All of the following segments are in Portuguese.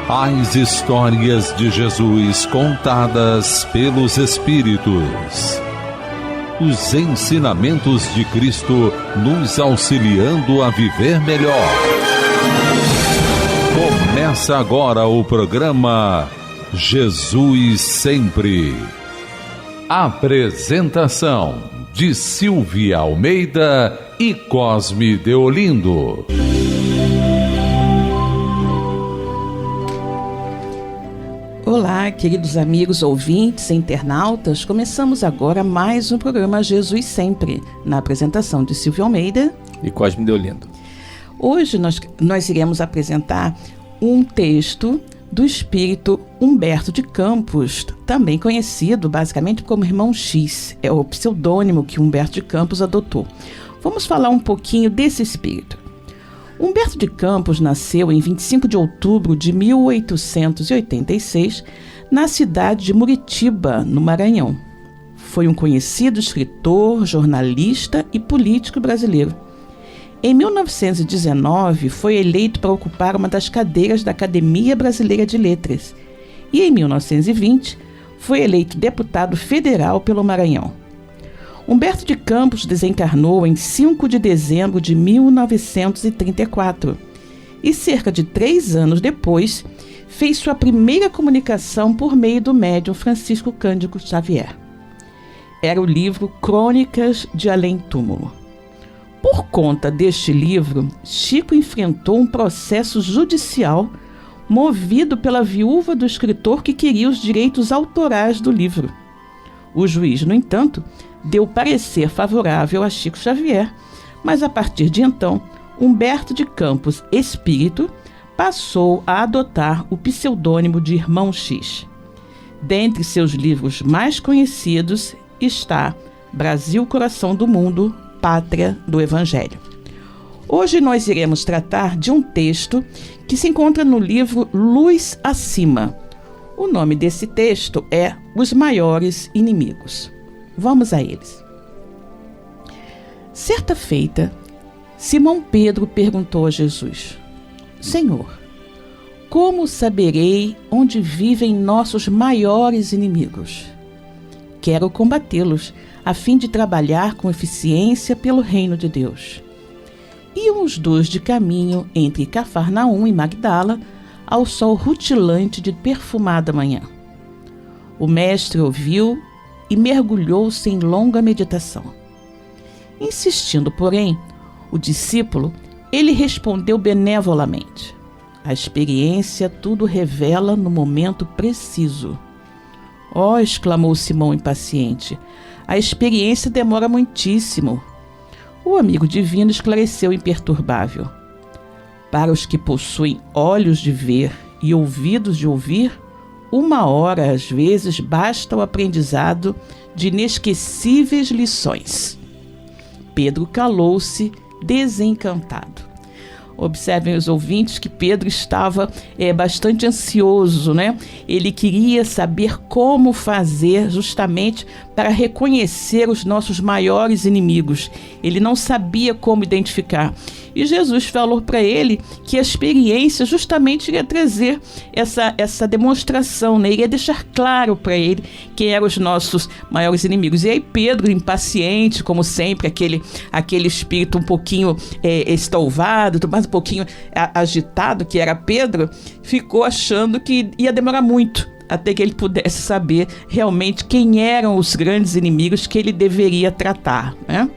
As histórias de Jesus contadas pelos Espíritos. Os ensinamentos de Cristo nos auxiliando a viver melhor. Começa agora o programa Jesus Sempre. Apresentação de Silvia Almeida e Cosme Deolindo. Olá, queridos amigos ouvintes e internautas. Começamos agora mais um programa Jesus Sempre, na apresentação de Silvia Almeida e Cosme Deolindo. Hoje nós iremos apresentar um texto do espírito Humberto de Campos, também conhecido basicamente como Irmão X, é o pseudônimo que Humberto de Campos adotou. Vamos falar um pouquinho desse espírito. Humberto de Campos nasceu em 25 de outubro de 1886, na cidade de Muritiba, no Maranhão. Foi um conhecido escritor, jornalista e político brasileiro. Em 1919, foi eleito para ocupar uma das cadeiras da Academia Brasileira de Letras e, em 1920, foi eleito deputado federal pelo Maranhão. Humberto de Campos desencarnou em 5 de dezembro de 1934 e, cerca de 3 anos depois, fez sua primeira comunicação por meio do médium Francisco Cândido Xavier. Era o livro Crônicas de Além Túmulo. Por conta deste livro, Chico enfrentou um processo judicial movido pela viúva do escritor que queria os direitos autorais do livro. O juiz, no entanto, deu parecer favorável a Chico Xavier, mas a partir de então, Humberto de Campos, espírito, passou a adotar o pseudônimo de Irmão X. Dentre seus livros mais conhecidos está Brasil, Coração do Mundo, Pátria do Evangelho. Hoje nós iremos tratar de um texto que se encontra no livro Luz Acima. O nome desse texto é Os Maiores Inimigos. Vamos a eles. Certa feita, Simão Pedro perguntou a Jesus: Senhor, como saberei onde vivem nossos maiores inimigos? Quero combatê-los, a fim de trabalhar com eficiência pelo reino de Deus. Iam os dois de caminho entre Cafarnaum e Magdala, ao sol rutilante de perfumada manhã. O mestre ouviu e mergulhou-se em longa meditação. Insistindo, porém, o discípulo, ele respondeu benevolamente: a experiência tudo revela no momento preciso. Oh, exclamou Simão impaciente, a experiência demora muitíssimo. O amigo divino esclareceu imperturbável: para os que possuem olhos de ver e ouvidos de ouvir, 1 hora às vezes basta o aprendizado de inesquecíveis lições. Pedro calou-se, desencantado. Observem os ouvintes que Pedro estava bastante ansioso, né? Ele queria saber como fazer justamente para reconhecer os nossos maiores inimigos. Ele não sabia como identificar. E Jesus falou para ele que a experiência justamente iria trazer essa demonstração, né? Iria deixar claro para ele quem eram os nossos maiores inimigos. E aí Pedro, impaciente, como sempre, aquele espírito um pouquinho estouvado, mas um pouquinho agitado, que era Pedro, ficou achando que ia demorar muito até que ele pudesse saber realmente quem eram os grandes inimigos que ele deveria tratar, né?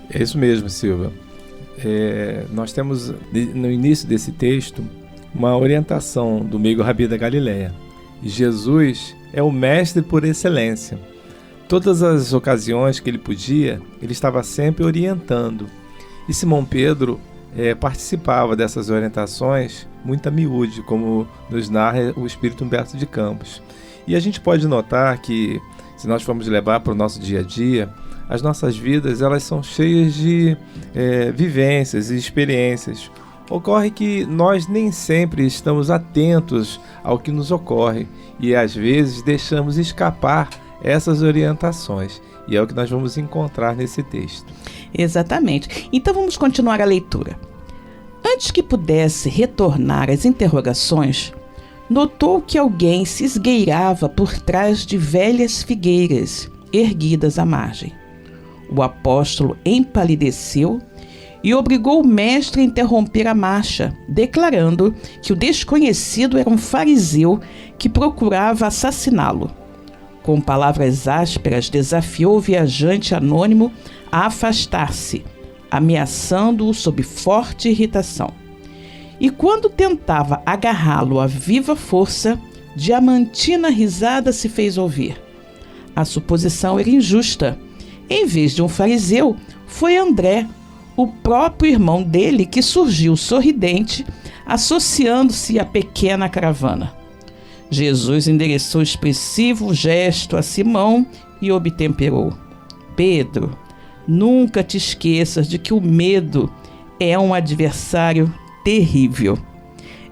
É isso mesmo, Silvia. Nós temos no início desse texto uma orientação do meigo Rabi da Galileia. E Jesus é o mestre por excelência. Todas as ocasiões que ele podia, ele estava sempre orientando. E Simão Pedro participava dessas orientações muito a miúde, como nos narra o espírito Humberto de Campos. E a gente pode notar que, se nós formos levar para o nosso dia a dia, as nossas vidas elas são cheias de vivências e experiências. Ocorre que nós nem sempre estamos atentos ao que nos ocorre e às vezes deixamos escapar essas orientações. E é o que nós vamos encontrar nesse texto. Exatamente. Então vamos continuar a leitura. Antes que pudesse retornar às interrogações, notou que alguém se esgueirava por trás de velhas figueiras erguidas à margem. O apóstolo empalideceu e obrigou o mestre a interromper a marcha, declarando que o desconhecido era um fariseu que procurava assassiná-lo. Com palavras ásperas, desafiou o viajante anônimo a afastar-se, ameaçando-o sob forte irritação. E quando tentava agarrá-lo a viva força, diamantina risada se fez ouvir. A suposição era injusta. Em vez de um fariseu, foi André, o próprio irmão dele, que surgiu sorridente, associando-se à pequena caravana. Jesus endereçou expressivo gesto a Simão e obtemperou: Pedro, nunca te esqueças de que o medo é um adversário terrível.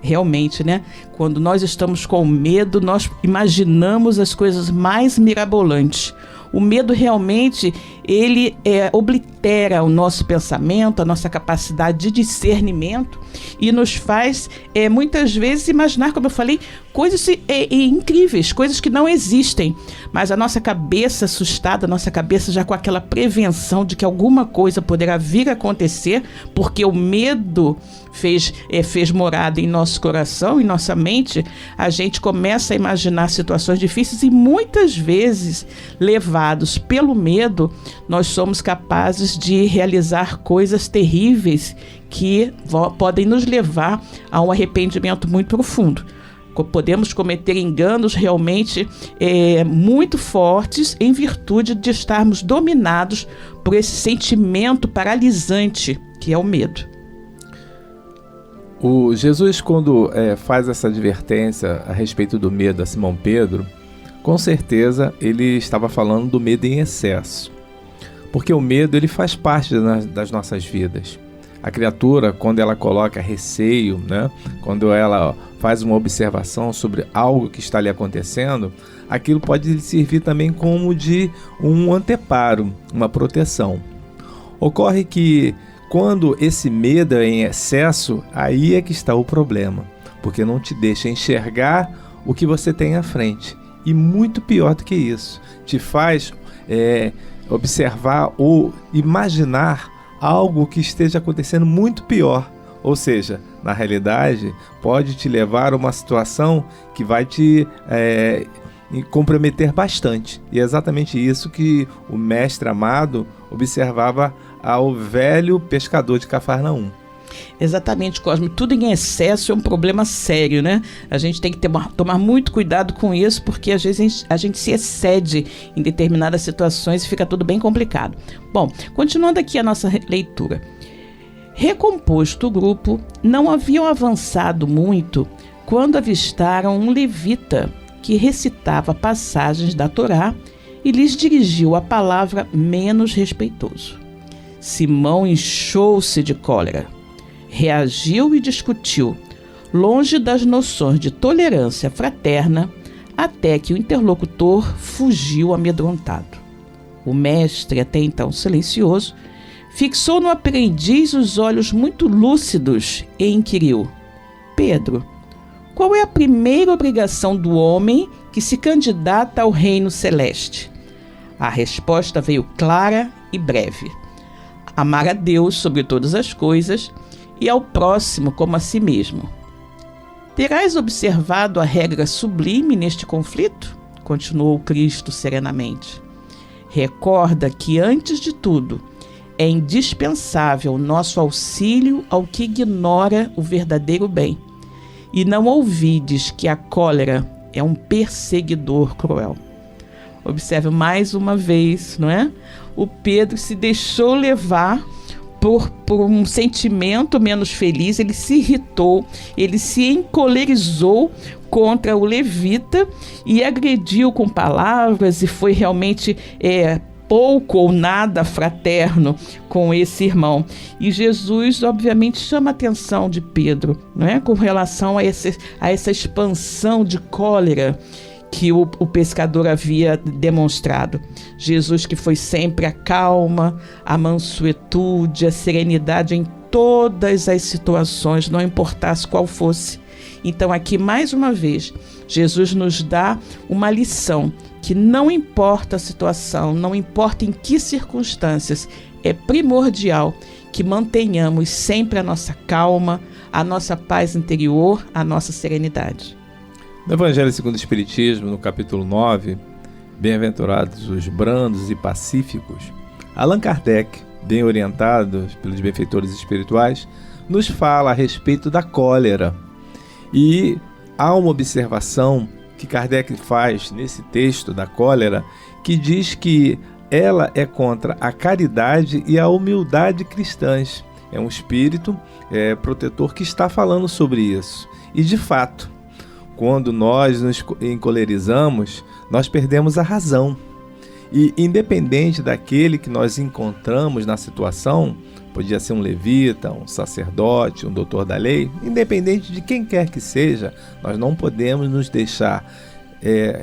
Realmente, né? Quando nós estamos com medo, nós imaginamos as coisas mais mirabolantes. O medo realmente, ele oblitera o nosso pensamento, a nossa capacidade de discernimento e nos faz, muitas vezes, imaginar, como eu falei, coisas incríveis, coisas que não existem. Mas a nossa cabeça assustada, a nossa cabeça já com aquela prevenção de que alguma coisa poderá vir a acontecer, porque o medo fez morada em nosso coração, em nossa mente, a gente começa a imaginar situações difíceis e muitas vezes, levados pelo medo, nós somos capazes de realizar coisas terríveis que podem nos levar a um arrependimento muito profundo. Podemos cometer enganos realmente muito fortes em virtude de estarmos dominados por esse sentimento paralisante que é o medo. O Jesus, quando faz essa advertência a respeito do medo a Simão Pedro, com certeza ele estava falando do medo em excesso. Porque o medo, ele faz parte das nossas vidas. A criatura, quando ela coloca receio, né? Quando ela faz uma observação sobre algo que está lhe acontecendo, aquilo pode lhe servir também como de um anteparo, uma proteção. Ocorre que quando esse medo é em excesso, aí é que está o problema, porque não te deixa enxergar o que você tem à frente. E muito pior do que isso, te faz observar ou imaginar algo que esteja acontecendo muito pior. Ou seja, na realidade, pode te levar a uma situação que vai te comprometer bastante. E é exatamente isso que o mestre amado observava ao velho pescador de Cafarnaum. Exatamente, Cosme. Tudo em excesso é um problema sério, né? A gente tem que tomar muito cuidado com isso, porque às vezes a gente se excede em determinadas situações e fica tudo bem complicado. Bom, continuando aqui a nossa leitura. Recomposto o grupo, não haviam avançado muito quando avistaram um levita que recitava passagens da Torá e lhes dirigiu a palavra menos respeitoso. Simão inchou-se de cólera. Reagiu e discutiu, longe das noções de tolerância fraterna, até que o interlocutor fugiu amedrontado. O mestre, até então silencioso, fixou no aprendiz os olhos muito lúcidos e inquiriu: Pedro, qual é a primeira obrigação do homem que se candidata ao reino celeste? A resposta veio clara e breve: amar a Deus sobre todas as coisas e ao próximo como a si mesmo. Terás observado a regra sublime neste conflito? Continuou Cristo serenamente. Recorda que, antes de tudo, é indispensável nosso auxílio ao que ignora o verdadeiro bem. E não ouvides que a cólera é um perseguidor cruel. Observe mais uma vez, não é? O Pedro se deixou levar por um sentimento menos feliz, ele se irritou, ele se encolerizou contra o levita e agrediu com palavras e foi realmente pouco ou nada fraterno com esse irmão. E Jesus, obviamente, chama a atenção de Pedro, não é? Com relação a essa expansão de cólera que o pescador havia demonstrado. Jesus, que foi sempre a calma, a mansuetude, a serenidade em todas as situações, não importasse qual fosse. Então aqui, mais uma vez, Jesus nos dá uma lição que não importa a situação, não importa em que circunstâncias, é primordial que mantenhamos sempre a nossa calma, a nossa paz interior, a nossa serenidade. No Evangelho segundo o Espiritismo, no capítulo 9, Bem-aventurados os brandos e pacíficos, Allan Kardec, bem orientado pelos benfeitores espirituais, nos fala a respeito da cólera. E há uma observação que Kardec faz nesse texto da cólera, que diz que ela é contra a caridade e a humildade cristãs. É um espírito protetor que está falando sobre isso. E de fato, quando nós nos encolerizamos, nós perdemos a razão. E independente daquele que nós encontramos na situação, podia ser um levita, um sacerdote, um doutor da lei, independente de quem quer que seja, nós não podemos nos deixar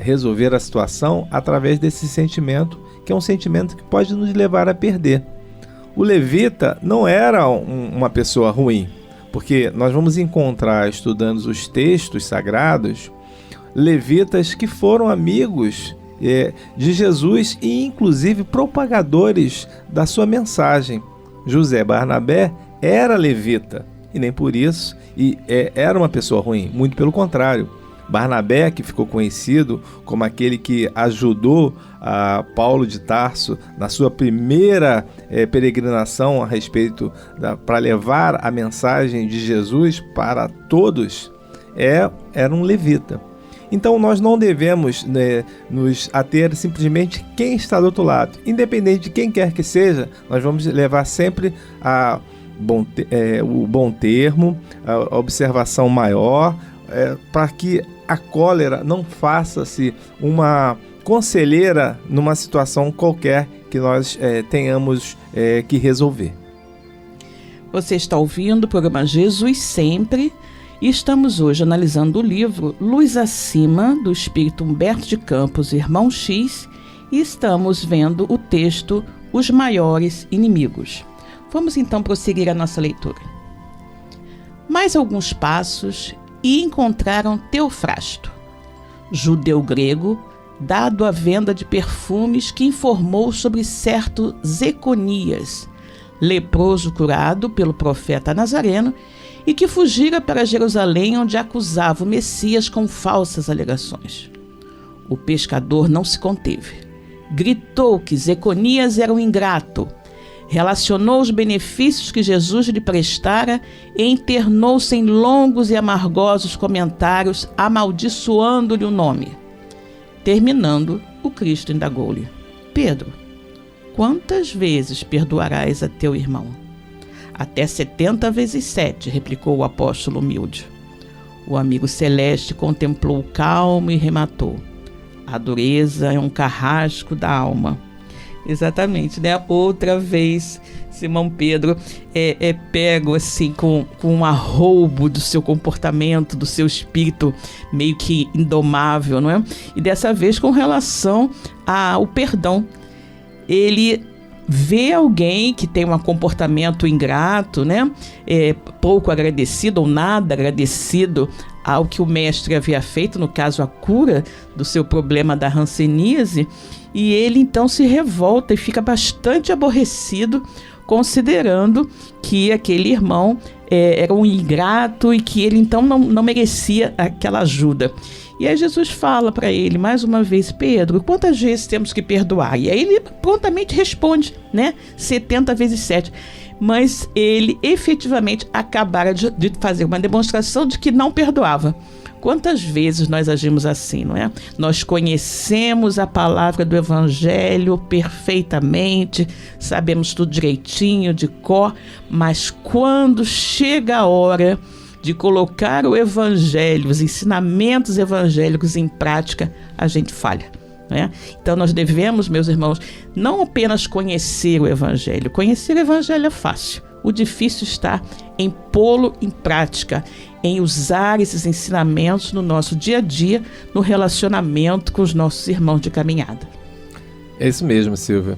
resolver a situação através desse sentimento, que é um sentimento que pode nos levar a perder. O levita não era uma pessoa ruim, porque nós vamos encontrar, estudando os textos sagrados, levitas que foram amigos de Jesus e inclusive propagadores da sua mensagem. José Barnabé era levita e nem por isso era uma pessoa ruim, muito pelo contrário. Barnabé, que ficou conhecido como aquele que ajudou a Paulo de Tarso na sua primeira peregrinação a respeito para levar a mensagem de Jesus para todos, era um levita. Então nós não devemos nos ater simplesmente quem está do outro lado. Independente de quem quer que seja, nós vamos levar sempre o bom termo, a observação maior, para que a cólera não faça-se uma conselheira numa situação qualquer que nós tenhamos que resolver. Você está ouvindo o programa Jesus Sempre e estamos hoje analisando o livro Luz Acima, do Espírito Humberto de Campos, Irmão X, e estamos vendo o texto Os Maiores Inimigos. Vamos então prosseguir a nossa leitura. Mais alguns passos e encontraram Teofrasto, judeu grego, dado à venda de perfumes, que informou sobre certo Zeconias, leproso curado pelo profeta Nazareno, e que fugira para Jerusalém, onde acusava o Messias com falsas alegações. O pescador não se conteve. Gritou que Zeconias era um ingrato, relacionou os benefícios que Jesus lhe prestara e internou-se em longos e amargosos comentários, amaldiçoando-lhe o nome. Terminando, o Cristo indagou-lhe: Pedro, quantas vezes perdoarás a teu irmão? Até 70 vezes 7, replicou o apóstolo humilde. O amigo celeste contemplou calmo e rematou: a dureza é um carrasco da alma. Exatamente, né? Outra vez, Simão Pedro é pego assim com um arroubo do seu comportamento, do seu espírito meio que indomável, não é? E dessa vez com relação ao perdão. Ele vê alguém que tem um comportamento ingrato, né? Pouco agradecido ou nada agradecido ao que o mestre havia feito, no caso a cura do seu problema da hanseníase, e ele então se revolta e fica bastante aborrecido, considerando que aquele irmão era um ingrato e que ele então não merecia aquela ajuda. E aí Jesus fala para ele mais uma vez: Pedro, quantas vezes temos que perdoar? E aí ele prontamente responde, né? 70 vezes 7. Mas ele efetivamente acabara de fazer uma demonstração de que não perdoava. Quantas vezes nós agimos assim, não é? Nós conhecemos a palavra do Evangelho perfeitamente, sabemos tudo direitinho, de cor, mas quando chega a hora de colocar o Evangelho, os ensinamentos evangélicos em prática, a gente falha, né? Então nós devemos, meus irmãos, não apenas conhecer o Evangelho. Conhecer o Evangelho é fácil. O difícil está em pô-lo em prática, em usar esses ensinamentos no nosso dia a dia, no relacionamento com os nossos irmãos de caminhada. É isso mesmo, Silvia.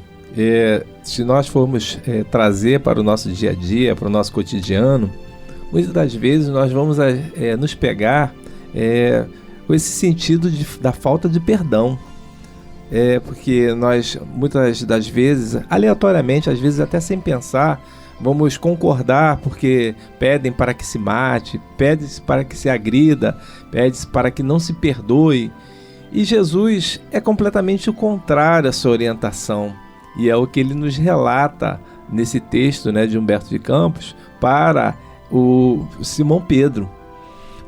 Se nós formos trazer para o nosso dia a dia, para o nosso cotidiano, muitas das vezes nós vamos nos pegar com esse sentido da falta de perdão. Porque nós, muitas das vezes, aleatoriamente, às vezes até sem pensar, vamos concordar porque pedem para que se mate, pedem para que se agrida, pedem para que não se perdoe. E Jesus é completamente o contrário a essa orientação. E é o que ele nos relata nesse texto, né, de Humberto de Campos para o Simão Pedro.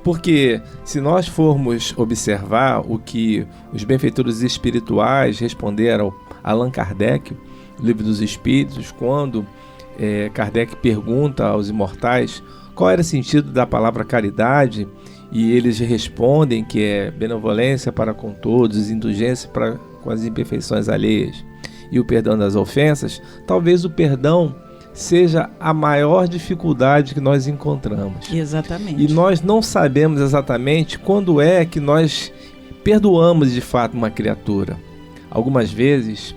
Porque se nós formos observar o que os benfeitores espirituais responderam a Allan Kardec, no Livro dos Espíritos, quando Kardec pergunta aos imortais qual era o sentido da palavra caridade, e eles respondem que é benevolência para com todos, indulgência para com as imperfeições alheias e o perdão das ofensas. Talvez o perdão seja a maior dificuldade que nós encontramos. Exatamente. E nós não sabemos exatamente quando é que nós perdoamos de fato uma criatura. Algumas vezes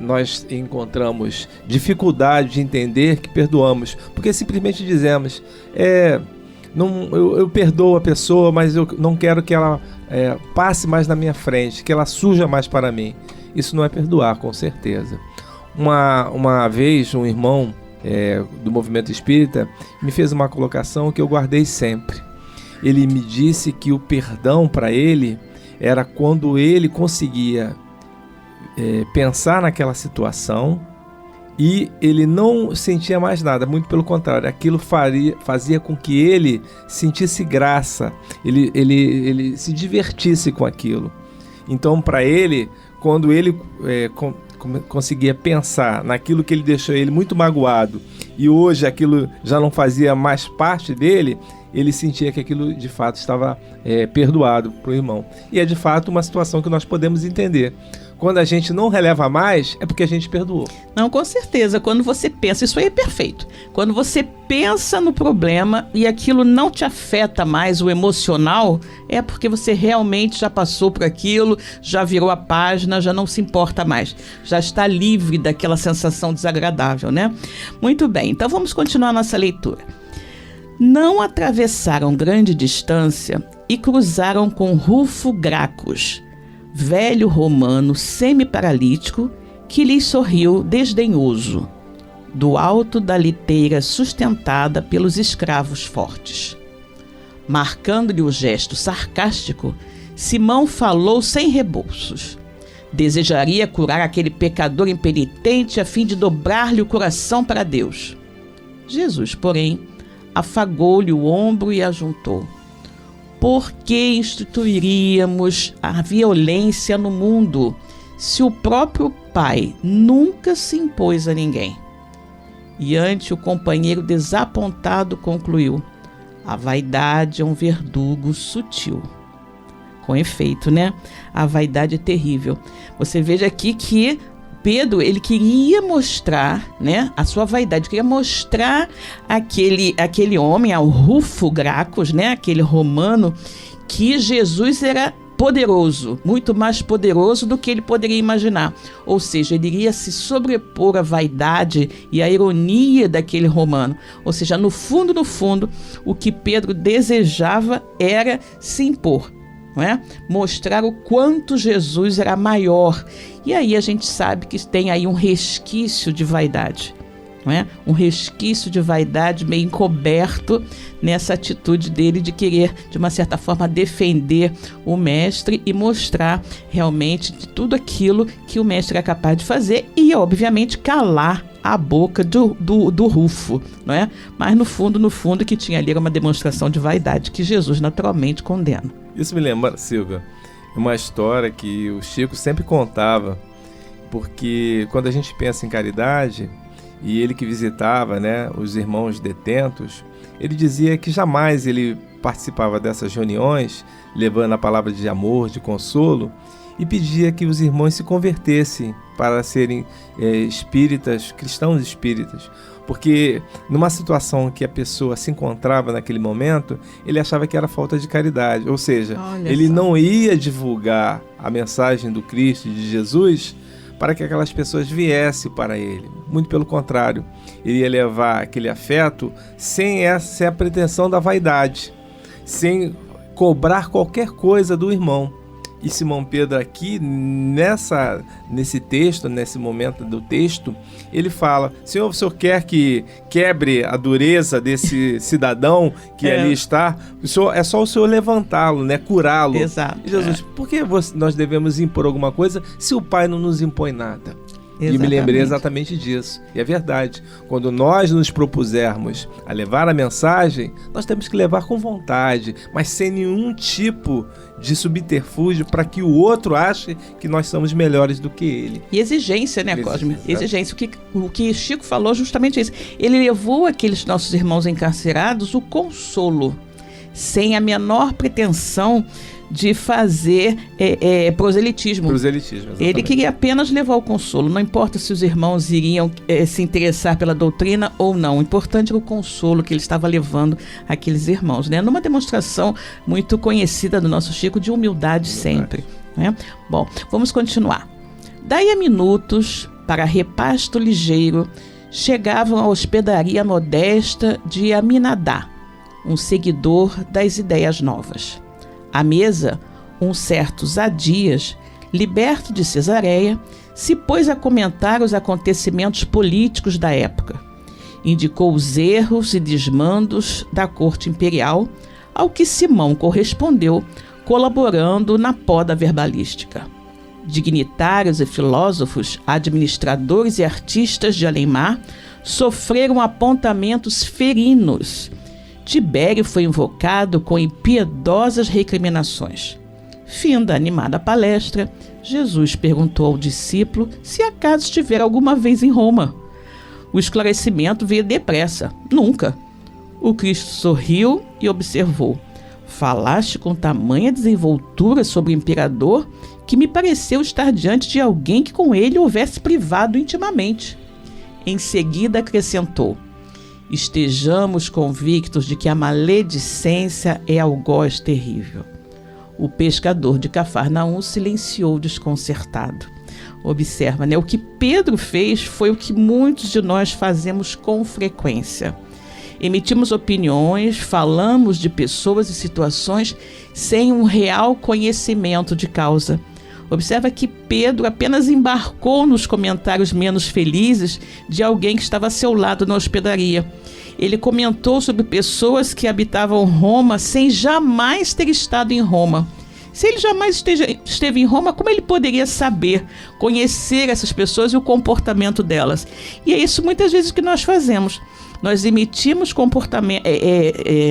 nós encontramos dificuldade de entender que perdoamos, porque simplesmente dizemos, eu perdoo a pessoa, mas eu não quero que ela passe mais na minha frente, que ela suja mais para mim. Isso não é perdoar, com certeza. Uma vez um irmão do movimento espírita me fez uma colocação que eu guardei sempre. Ele me disse que o perdão para ele era quando ele conseguia pensar naquela situação e ele não sentia mais nada, muito pelo contrário, aquilo fazia com que ele sentisse graça, ele se divertisse com aquilo. Então, para ele, quando ele conseguia pensar naquilo que ele deixou ele muito magoado e hoje aquilo já não fazia mais parte dele, ele sentia que aquilo de fato estava perdoado para o irmão. E é de fato uma situação que nós podemos entender. Quando a gente não releva mais, é porque a gente perdoou. Não, com certeza. Quando você pensa, isso aí é perfeito. Quando você pensa no problema e aquilo não te afeta mais, o emocional, é porque você realmente já passou por aquilo, já virou a página, já não se importa mais. Já está livre daquela sensação desagradável, né? Muito bem, então vamos continuar nossa leitura. Não atravessaram grande distância e cruzaram com Rufo Gracchus, velho romano semi-paralítico, que lhes sorriu desdenhoso, do alto da liteira sustentada pelos escravos fortes. Marcando-lhe o gesto sarcástico, Simão falou sem rebolsos. Desejaria curar aquele pecador impenitente a fim de dobrar-lhe o coração para Deus. Jesus, porém, afagou-lhe o ombro e ajuntou: por que instituiríamos a violência no mundo, se o próprio Pai nunca se impôs a ninguém? E ante o companheiro desapontado concluiu: a vaidade é um verdugo sutil. Com efeito, né? A vaidade é terrível. Você veja aqui que Pedro, ele queria mostrar, né, a sua vaidade, queria mostrar aquele homem, ao Rufo Gracchus, né, aquele romano, que Jesus era poderoso, muito mais poderoso do que ele poderia imaginar. Ou seja, ele iria se sobrepor à vaidade e à ironia daquele romano. Ou seja, no fundo, o que Pedro desejava era se impor. Não é? Mostrar o quanto Jesus era maior. E aí a gente sabe que tem aí um resquício de vaidade, não é? Um resquício de vaidade meio encoberto nessa atitude dele de querer, de uma certa forma, defender o mestre e mostrar realmente de tudo aquilo que o mestre é capaz de fazer e, obviamente, calar a boca do Rufo, não é? Mas no fundo, que tinha ali era uma demonstração de vaidade que Jesus naturalmente condena. Isso me lembra, Silvia, uma história que o Chico sempre contava, porque quando a gente pensa em caridade, e ele que visitava, né, os irmãos detentos, ele dizia que jamais ele participava dessas reuniões, levando a palavra de amor, de consolo, e pedia que os irmãos se convertessem para serem espíritas, cristãos espíritas. Porque numa situação que a pessoa se encontrava naquele momento, ele achava que era falta de caridade. Ou seja, ele não ia divulgar a mensagem do Cristo, de Jesus, para que aquelas pessoas viessem para ele. Muito pelo contrário, ele ia levar aquele afeto sem a pretensão da vaidade, sem cobrar qualquer coisa do irmão. E Simão Pedro aqui, nesse texto, nesse momento do texto, ele fala: Senhor, o Senhor quer que quebre a dureza desse cidadão que ali está? É só o Senhor levantá-lo, né? Curá-lo. Exato. E Jesus, por que nós devemos impor alguma coisa se o Pai não nos impõe nada? E me lembrei exatamente disso. E é verdade. Quando nós nos propusermos a levar a mensagem, nós temos que levar com vontade, mas sem nenhum tipo de subterfúgio para que o outro ache que nós somos melhores do que ele. E exigência, né, Cosme? Exigência. O que Chico falou justamente isso. Ele levou aqueles nossos irmãos encarcerados o consolo, sem a menor pretensão de fazer proselitismo. Exatamente. Ele queria apenas levar o consolo. Não importa se os irmãos iriam se interessar pela doutrina ou não. O importante era o consolo que ele estava levando àqueles irmãos, né? Numa demonstração muito conhecida do nosso Chico de humildade sempre, né? Bom, vamos continuar. Daí a minutos, para repasto ligeiro, chegavam à hospedaria modesta de Aminadá, um seguidor das ideias novas. À mesa, um certo Zadias, liberto de Cesareia, se pôs a comentar os acontecimentos políticos da época. Indicou os erros e desmandos da corte imperial, ao que Simão correspondeu, colaborando na poda verbalística. Dignitários e filósofos, administradores e artistas de além-mar sofreram apontamentos ferinos. Tibério foi invocado com impiedosas recriminações. Fim da animada palestra, Jesus perguntou ao discípulo se acaso estivera alguma vez em Roma. O esclarecimento veio depressa. Nunca. O Cristo sorriu e observou: falaste com tamanha desenvoltura sobre o imperador que me pareceu estar diante de alguém que com ele houvesse privado intimamente. Em seguida acrescentou: estejamos convictos de que a maledicência é algoz terrível. O pescador de Cafarnaum silenciou desconcertado. Observa, né? O que Pedro fez foi o que muitos de nós fazemos com frequência. Emitimos opiniões, falamos de pessoas e situações sem um real conhecimento de causa. Observa que Pedro apenas embarcou nos comentários menos felizes de alguém que estava a seu lado na hospedaria. Ele comentou sobre pessoas que habitavam Roma sem jamais ter estado em Roma. Se ele jamais esteve em Roma, como ele poderia saber, conhecer essas pessoas e o comportamento delas? E é isso muitas vezes que nós fazemos. Nós emitimos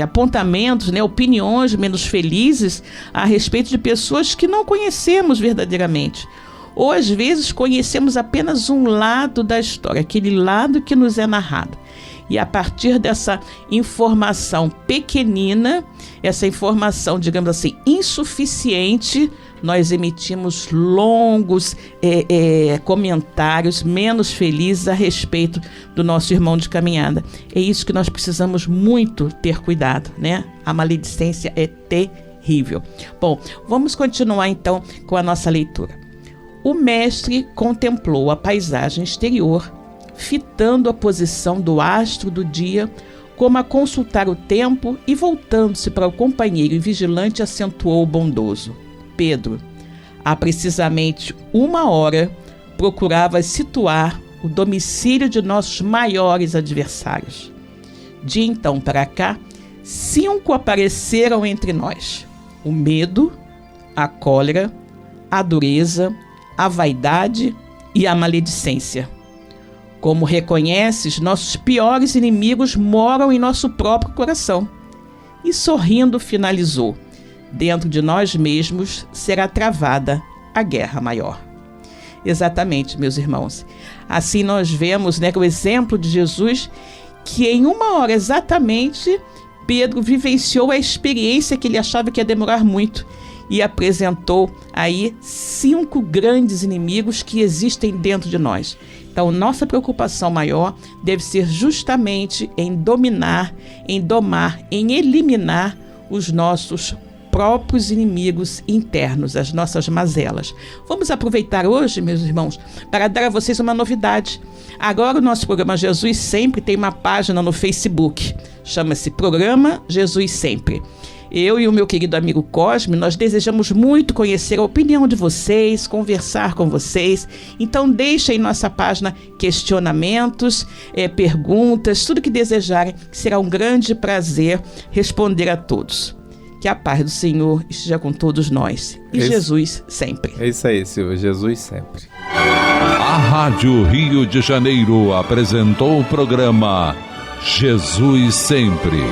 apontamentos, né, opiniões menos felizes a respeito de pessoas que não conhecemos verdadeiramente. Ou às vezes conhecemos apenas um lado da história, aquele lado que nos é narrado. E a partir dessa informação pequenina, essa informação, digamos assim, insuficiente, nós emitimos longos comentários menos felizes a respeito do nosso irmão de caminhada. É isso que nós precisamos muito ter cuidado, né? A maledicência é terrível. Bom, vamos continuar então com a nossa leitura. O mestre contemplou a paisagem exterior, fitando a posição do astro do dia, como a consultar o tempo, e voltando-se para o companheiro vigilante, acentuou o bondoso: Pedro, há precisamente 1 hora procuravas situar o domicílio de nossos maiores adversários. De então para cá, 5 apareceram entre nós: o medo, a cólera, a dureza, a vaidade e a maledicência. Como reconheces, nossos piores inimigos moram em nosso próprio coração. E sorrindo finalizou: dentro de nós mesmos será travada a guerra maior. Exatamente, meus irmãos. Assim nós vemos, né, o exemplo de Jesus, que em 1 hora exatamente Pedro vivenciou a experiência que ele achava que ia demorar muito e apresentou aí 5 grandes inimigos que existem dentro de nós. Então, nossa preocupação maior deve ser justamente em dominar, em domar, em eliminar os nossos próprios inimigos internos, as nossas mazelas. Vamos aproveitar hoje, meus irmãos, para dar a vocês uma novidade. Agora o nosso programa Jesus Sempre tem uma página no Facebook. Chama-se Programa Jesus Sempre. Eu e o meu querido amigo Cosme, nós desejamos muito conhecer a opinião de vocês, conversar com vocês. Então deixem em nossa página questionamentos, perguntas, tudo que desejarem, que será um grande prazer responder a todos. Que a paz do Senhor esteja com todos nós. E Jesus sempre. É isso aí, Silvia. Jesus sempre. A Rádio Rio de Janeiro apresentou o programa Jesus Sempre.